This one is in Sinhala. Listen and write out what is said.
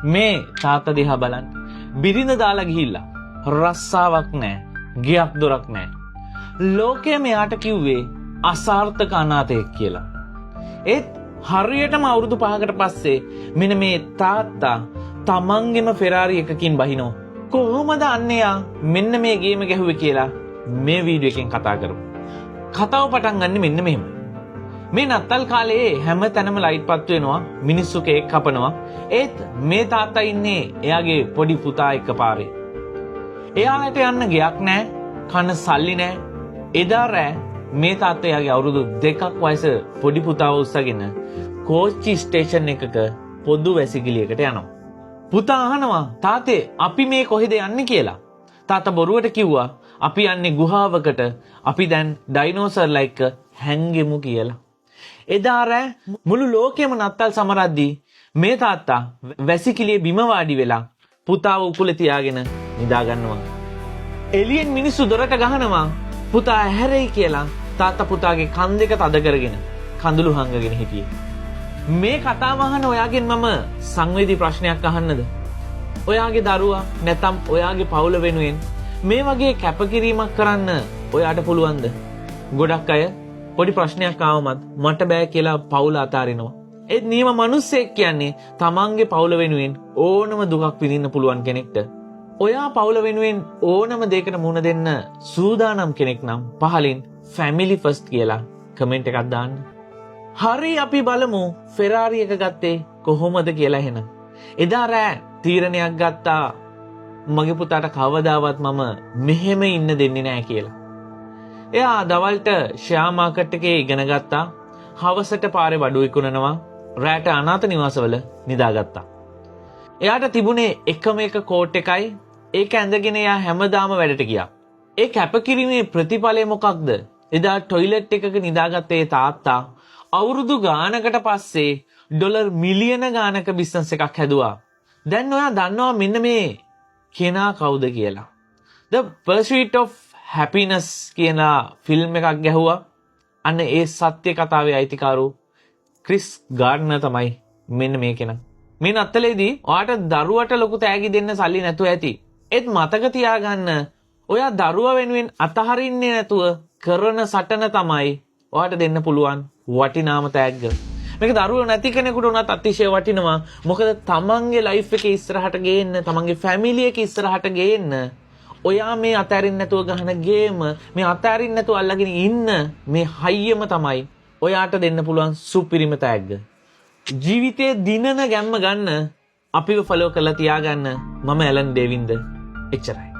මේ තාත්තා දිහා බලන්න. බිරිඳ දාලා ගිහිල්ලා රස්සාවක් නැහැ. ගියක් දොරක් නැහැ. ලෝකයේ මෙයාට කිව්වේ අසාර්ථක අනාථයෙක් කියලා. ඒත් හරියටම අවුරුදු 5කට පස්සේ මෙන්න මේ තාත්තා තමන්ගෙම ෆෙරාරි එකකින් බහිනෝ. කොහොමද අන්නයා මෙන්න මේ ගේම ගැහුවේ කියලා මේ වීඩියෝ එකෙන් කතා කරමු. කතාව පටන් ගන්න මෙන්න මෙහෙම. මේ නත්තල් කාලේ හැම තැනම ලයිට් පත්තු වෙනවා, මිනිස්සු කේක් කපනවා. ඒත් මේ තාත්තා ඉන්නේ එයාගේ පොඩි පුතා එක්ක පාරේ. එයාට යන්න ගයක් නැහැ, කන සල්ලි නැහැ. එදා රෑ මේ තාත්තා එයාගේ අවුරුදු 2ක් වයස පොඩි පුතාව උස්සගෙන කෝච්චි ස්ටේෂන් එකක පොදු වැසිකිළියකට යනවා. පුතා අහනවා තාත්තේ අපි මේ කොහෙද යන්නේ කියලා. තාත්තා බොරුවට කිව්වා අපි යන්නේ ගුහාවකට. අපි දැන් ඩයිනෝසර්ලා එක්ක හැංගෙමු කියලා. එදා රෑ මුළු ලෝකෙම නත්තල් සමරද්දී මේ තාත්තා වැසිකිළියේ බිම වාඩි වෙලා පුතාව උකුලේ තියාගෙන නිදා ගන්නවා. එළියෙන් මිනිස්සු දොරට ගහනවා පුතා ඇහැරෙයි කියලා. තාත්තා පුතාගේ කන් දෙක තද කරගෙන කඳුළු හංගගෙන හිටියේ. මේ කතාව අහන ඔයාගෙන් මම සංවේදී ප්‍රශ්නයක් අහන්නද? ඔයාගේ දරුවා නැත්නම් ඔයාගේ පවුල වෙනුවෙන් මේ වගේ කැපකිරීමක් කරන්න ඔයාට පුළුවන්ද? ගොඩක් අය පොඩි ප්‍රශ්නයක් ආවමත් මට බෑ කියලා පවුල අතාරිනවා. ඒත් නියම මිනිස්සෙක් කියන්නේ තමන්ගේ පවුල වෙනුවෙන් ඕනම දුකක් විඳින්න පුළුවන් කෙනෙක්ට. ඔයා පවුල වෙනුවෙන් ඕනම දෙයකට මුහුණ දෙන්න සූදානම් කෙනෙක් නම් පහලින් ෆැමිලි ෆස්ට් කියලා කමෙන්ට් එකක් දාන්න. හරි අපි බලමු ෆෙරාරි එක ගත්තේ කොහොමද කියලා එහෙනම්. එදා රෑ තීරණයක් ගත්තා මගේ පුතාට කවදාවත් මම මෙහෙම ඉන්න දෙන්නේ නැහැ කියලා. එයා දවල්ට ෂෙයා මාකට් එකේ ඉගෙන ගත්තා. හවසට පාරේ බඩු විකුණනවා. රෑට අනාථ නිවාසවල නිදාගත්තා. එයාට තිබුණේ එකම එක කෝට් එකයි. ඒක ඇඳගෙන එයා හැමදාම වැඩට ගියා. ඒ කැපකිරීමේ ප්‍රතිඵලය මොකක්ද? එදා ටොයිලට් එකක නිදාගත්තේ තාත්තා අවුරුදු ගානකට පස්සේ ඩොලර් මිලියන ගානක බිස්නස් එකක් හැදුවා. දැන් ඔයා දන්නවා මෙන්න මේ කෙනා කවුද කියලා. The Pursuit of Happiness කියන ෆිල්ම් එකක් ගැහුවා. අන්න ඒ සත්‍ය කතාවේ අයිතිකාරු ක්‍රිස් ගාර්ඩනර් තමයි මෙන්න මේ කෙනා. මේ නත්තලේදී ඔයාට දරුවට ලොකු තෑගි දෙන්න සල්ලි නැතුව ඇති. ඒත් මතක තියාගන්න ඔයා දරුවා වෙනුවෙන් අතහරින්නේ නැතුව කරන සටන තමයි ඔයාට දෙන්න පුළුවන් වටිනාම තෑග්ග. මේක දරුවෝ නැති කෙනෙකුට උනත් අතිශය වටිනවා. මොකද තමන්ගේ ලයිෆ් එකේ ඉස්සරහට ගේන්න, තමන්ගේ ෆැමිලි එක ඉස්සරහට ගේන්න ඔයා මේ අතහැරින්න නැතුව ගහන ගේම, මේ අතහැරින්න නැතුව අල්ලගෙන ඉන්න මේ හයියම තමයි ඔයාට දෙන්න පුළුවන් සුපිරිම තෑග්ග. ජීවිතයේ දිනන ගැම්ම ගන්න අපිව ෆලෝ කරලා තියාගන්න. මම ඇලන් ඩේවින්ද. එච්චරයි.